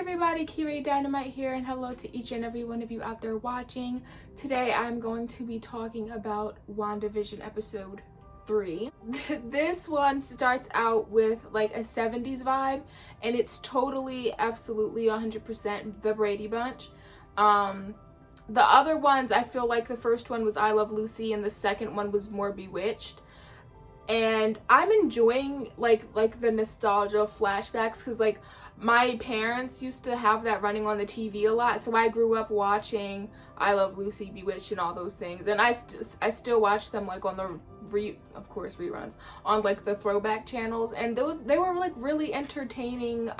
everybody, Kiri Dynamite here, and hello to each and every one of you out there watching. Today I'm going to be talking about WandaVision episode 3. This one starts out with like a 70s vibe, and it's totally, absolutely 100% the Brady Bunch. The other ones, I feel like the first one was I Love Lucy and the second one was more Bewitched. And I'm enjoying like the nostalgia flashbacks, because like my parents used to have that running on the TV a lot, so I grew up watching I Love Lucy, Bewitched, and all those things, and I still watch them like on the reruns on like the throwback channels, and they were like really entertaining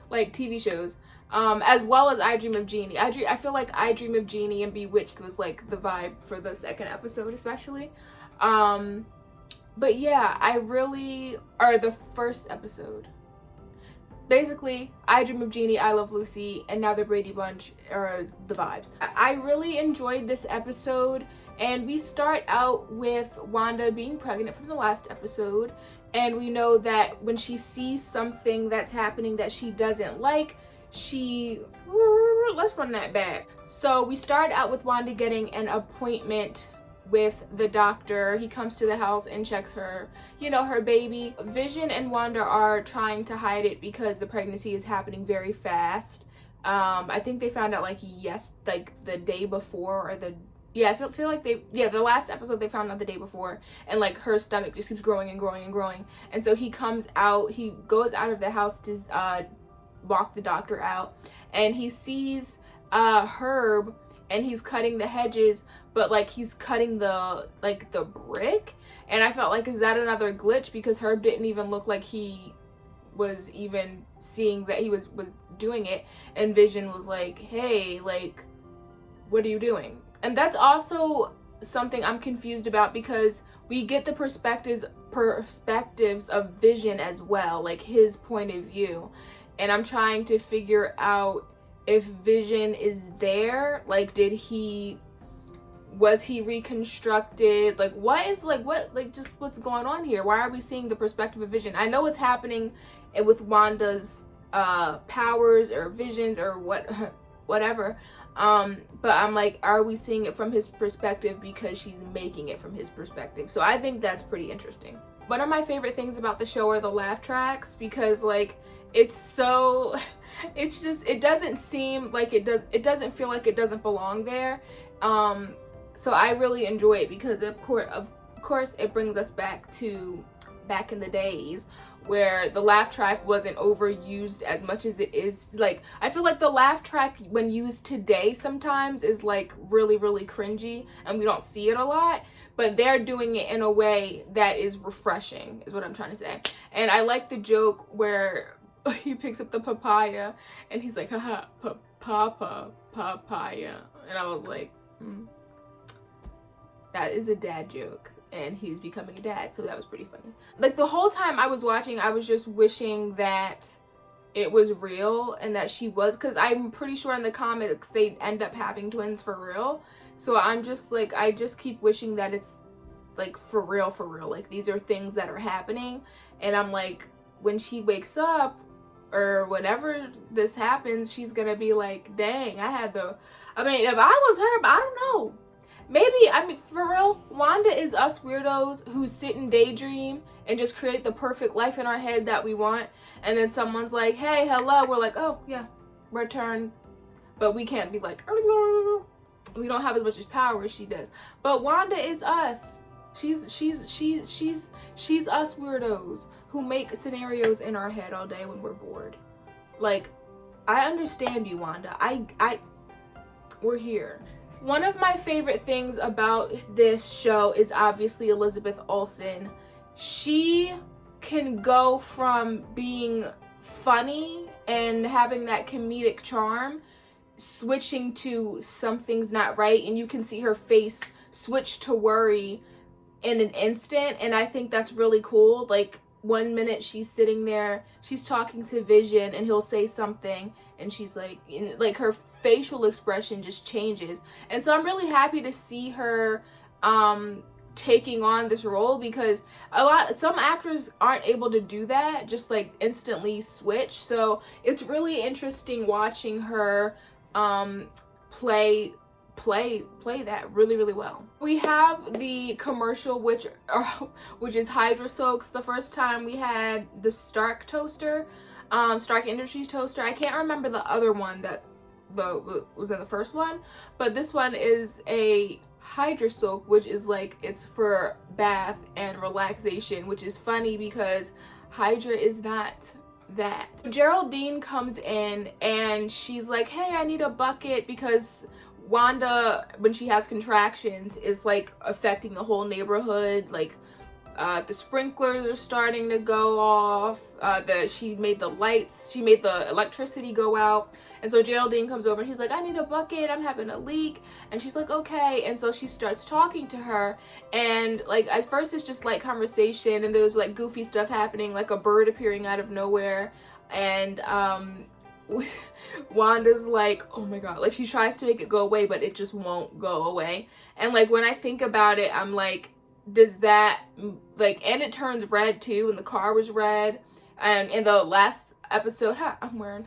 like TV shows, as well as I Dream of Jeannie. I feel like I Dream of Jeannie and Bewitched was like the vibe for the second episode especially. But yeah, the first episode. Basically, I Dream of Jeannie, I Love Lucy, and now the Brady Bunch are the vibes. I really enjoyed this episode, and we start out with Wanda being pregnant from the last episode, and we know that when she sees something that's happening that she doesn't like, let's run that back. So we start out with Wanda getting an appointment with the doctor. He comes to the house and checks her, her baby. Vision and Wanda are trying to hide it because the pregnancy is happening very fast. I think they found out like the day before, or I feel like the last episode they found out the day before, and like her stomach just keeps growing and growing and growing. And so he goes out of the house to walk the doctor out, and he sees Herb, and he's cutting the hedges, but like he's cutting the brick, and I felt like, is that another glitch? Because Herb didn't even look like he was even seeing that he was doing it, and Vision was like, hey, like, what are you doing? And that's also something I'm confused about, because we get the perspectives of Vision as well, like his point of view, and I'm trying to figure out if Vision is there, like was he reconstructed, like what's going on here? Why are we seeing the perspective of Vision? I know it's happening with Wanda's powers or visions or whatever, but I'm like, are we seeing it from his perspective because she's making it from his perspective? So I think that's pretty interesting. One of my favorite things about the show are the laugh tracks, because like it doesn't seem like it doesn't feel like it doesn't belong there. So I really enjoy it, because of course it brings us back in the days where the laugh track wasn't overused as much as it is. Like, I feel like the laugh track when used today sometimes is like really, really cringy, and we don't see it a lot, but they're doing it in a way that is refreshing, is what I'm trying to say. And I like the joke where he picks up the papaya and he's like, haha, papaya. And I was like, that is a dad joke, and he's becoming a dad, so that was pretty funny. Like, the whole time I was watching, I was just wishing that it was real, and that she was, because I'm pretty sure in the comics they end up having twins for real. So I'm just like, I just keep wishing that it's like for real, like these are things that are happening. And I'm like, when she wakes up or whenever this happens, she's gonna be like, dang, if I was her, I don't know. Maybe, for real, Wanda is us weirdos who sit and daydream and just create the perfect life in our head that we want. And then someone's like, hey, hello. We're like, oh, yeah, return. But we can't be like, we don't have as much power as she does. But Wanda is us. She's us weirdos who make scenarios in our head all day when we're bored. Like, I understand you, Wanda. We're here. One of my favorite things about this show is obviously Elizabeth Olsen. She can go from being funny and having that comedic charm, switching to something's not right, and you can see her face switch to worry in an instant, and I think that's really cool. Like, one minute she's sitting there, she's talking to Vision, and he'll say something, and she's like her facial expression just changes. And so I'm really happy to see her taking on this role, because some actors aren't able to do that, just like instantly switch. So it's really interesting watching her play that really, really well. We have the commercial, which is Hydra Soaks. The first time we had the Stark toaster, Stark Industries toaster. I can't remember the other one that was in the first one, but this one is a Hydra Soak, which is like, it's for bath and relaxation, which is funny because Hydra is not that. Geraldine comes in and she's like, hey, I need a bucket, because Wanda, when she has contractions, is like affecting the whole neighborhood. Like the sprinklers are starting to go off. She made the electricity go out. And so Geraldine comes over and she's like, I need a bucket, I'm having a leak. And she's like, okay. And so she starts talking to her, and like at first it's just like conversation, and there's like goofy stuff happening, like a bird appearing out of nowhere. And Wanda's like, oh my god, like she tries to make it go away, but it just won't go away. And like when I think about it, I'm like, does that like, and it turns red too, and the car was red. And in the last episode, I'm wearing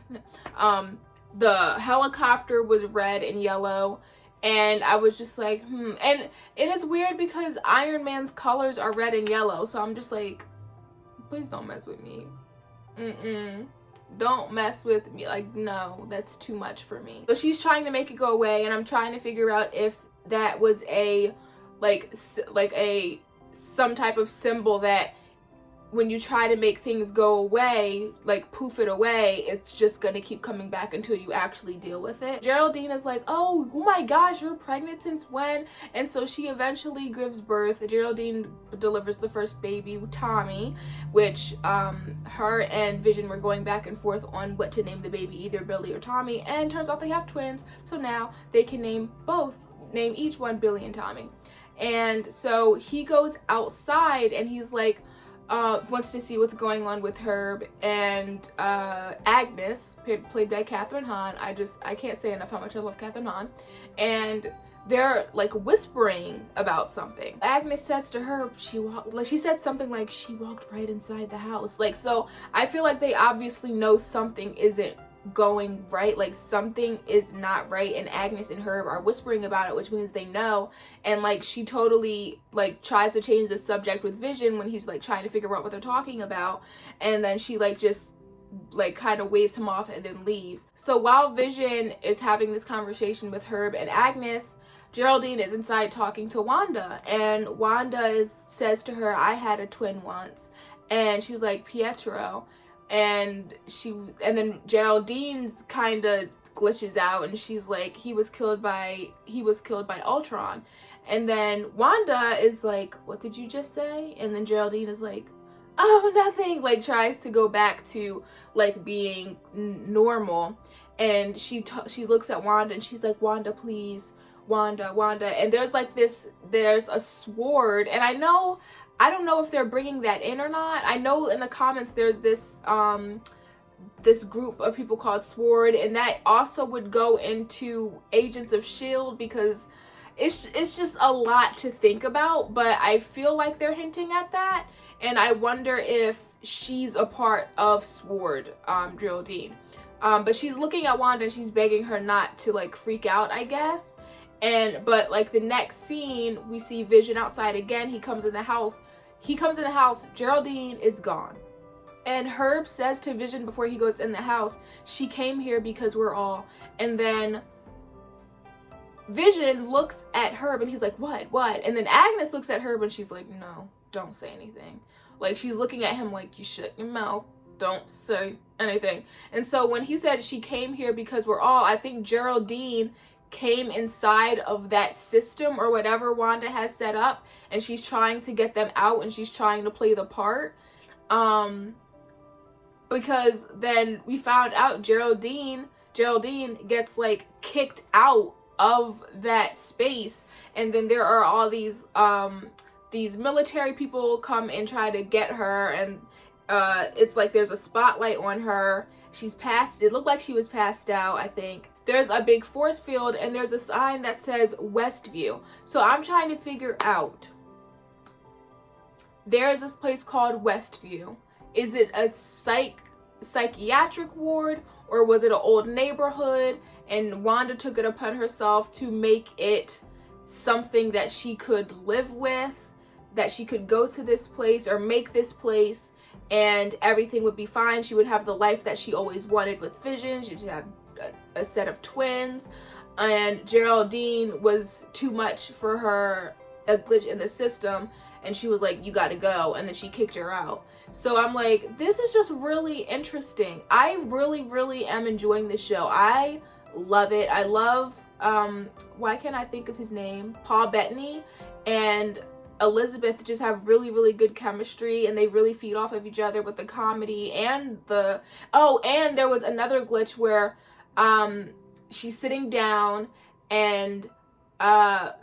the helicopter was red and yellow, and I was just like, and it is weird because Iron Man's colors are red and yellow, so I'm just like, please don't mess with me. Don't mess with me. Like, no, that's too much for me. So she's trying to make it go away, and I'm trying to figure out if that was a some type of symbol that when you try to make things go away, like poof it away, it's just gonna keep coming back until you actually deal with it. Geraldine is like, oh my gosh, you're pregnant since when? And so she eventually gives birth. Geraldine delivers the first baby, Tommy, which her and Vision were going back and forth on what to name the baby, either Billy or Tommy, and turns out they have twins, so now they can name each one Billy and Tommy. And so he goes outside and he's like, wants to see what's going on with Herb and Agnes, played by Kathryn Hahn. I can't say enough how much I love Kathryn Hahn. And they're like whispering about something. Agnes says to Herb, she said something like she walked right inside the house. Like, so I feel like they obviously know something isn't going right, like something is not right, and Agnes and Herb are whispering about it, which means they know. And like she totally like tries to change the subject with Vision when he's like trying to figure out what they're talking about, and then she like just like kind of waves him off and then leaves. So while Vision is having this conversation with Herb and Agnes, Geraldine is inside talking to Wanda, and Wanda says to her, I had a twin once, and she was like, Pietro. And then Geraldine's kind of glitches out, and she's like, he was killed by Ultron. And then Wanda is like, what did you just say? And then Geraldine is like, oh, nothing, like tries to go back to like being normal. And she looks at Wanda and she's like, Wanda, please, Wanda. And there's a sword, and I don't know if they're bringing that in or not. I know in the comments there's this group of people called SWORD, and that also would go into Agents of S.H.I.E.L.D. because it's just a lot to think about, but I feel like they're hinting at that, and I wonder if she's a part of SWORD, Geraldine. But she's looking at Wanda and she's begging her not to like freak out, I guess. But like the next scene, we see Vision outside again. He comes in the house. Geraldine is gone. And Herb says to Vision before he goes in the house, she came here because we're all. And then Vision looks at Herb and he's like, what? And then Agnes looks at Herb and she's like, no, don't say anything. Like she's looking at him like, you shut your mouth. Don't say anything. And so when he said she came here because we're all, I think Geraldine came inside of that system or whatever Wanda has set up, and she's trying to get them out, and she's trying to play the part. Because then we found out Geraldine gets like kicked out of that space, and then there are all these military people come and try to get her, and it's like there's a spotlight on her. It looked like she was passed out, I think. There's a big force field, and there's a sign that says Westview. So I'm trying to figure out there is this place called Westview. Is it a psychiatric ward, or was it an old neighborhood? And Wanda took it upon herself to make it something that she could live with, that she could go to this place or make this place and everything would be fine. She would have the life that she always wanted with Vision. She'd have a set of twins, and Geraldine was too much for her, a glitch in the system, and she was like, you gotta go, and then she kicked her out. So I'm like, this is just really interesting. I really am enjoying this show. I love it. I love why can't I think of his name? Paul Bettany and Elizabeth just have really good chemistry, and they really feed off of each other with the comedy and the and there was another glitch where she's sitting down and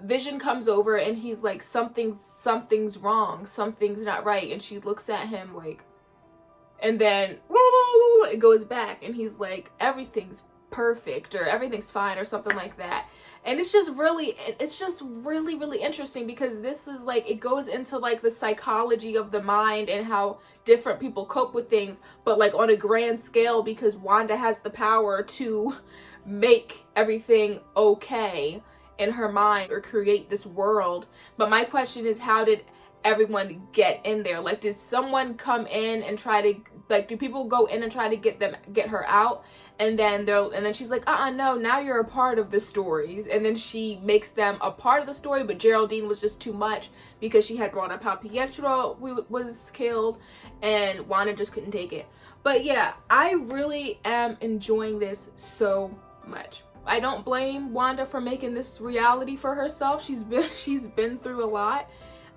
Vision comes over and he's like, something's wrong, something's not right, and she looks at him like, and then it goes back and he's like, everything's perfect or everything's fine or something like that. And it's just really interesting, because this is like, it goes into like the psychology of the mind and how different people cope with things, but like on a grand scale, because Wanda has the power to make everything okay in her mind or create this world. But my question is, how did everyone get in there? Like, did someone come in and try to, like, do people go in and try to get her out, and then she's like, no, now you're a part of the stories, and then she makes them a part of the story. But Geraldine was just too much, because she had brought up how Pietro was killed, and Wanda just couldn't take it. But yeah, I really am enjoying this so much. I don't blame Wanda for making this reality for herself. She's been through a lot.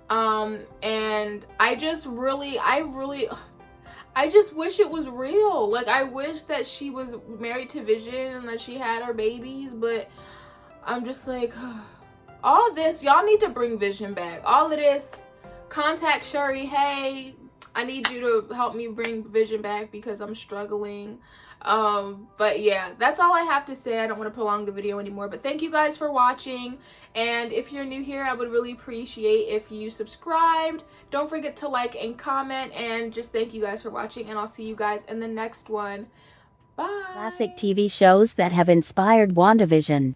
And I just wish it was real. Like, I wish that she was married to Vision and that she had her babies, but I'm just like, all this, y'all need to bring Vision back. All of this, contact Shuri, hey, I need you to help me bring Vision back because I'm struggling. But yeah, that's all I have to say. I don't want to prolong the video anymore, but thank you guys for watching. And if you're new here, I would really appreciate if you subscribed. Don't forget to like and comment, and just thank you guys for watching, and I'll see you guys in the next one. Bye. Classic TV shows that have inspired WandaVision.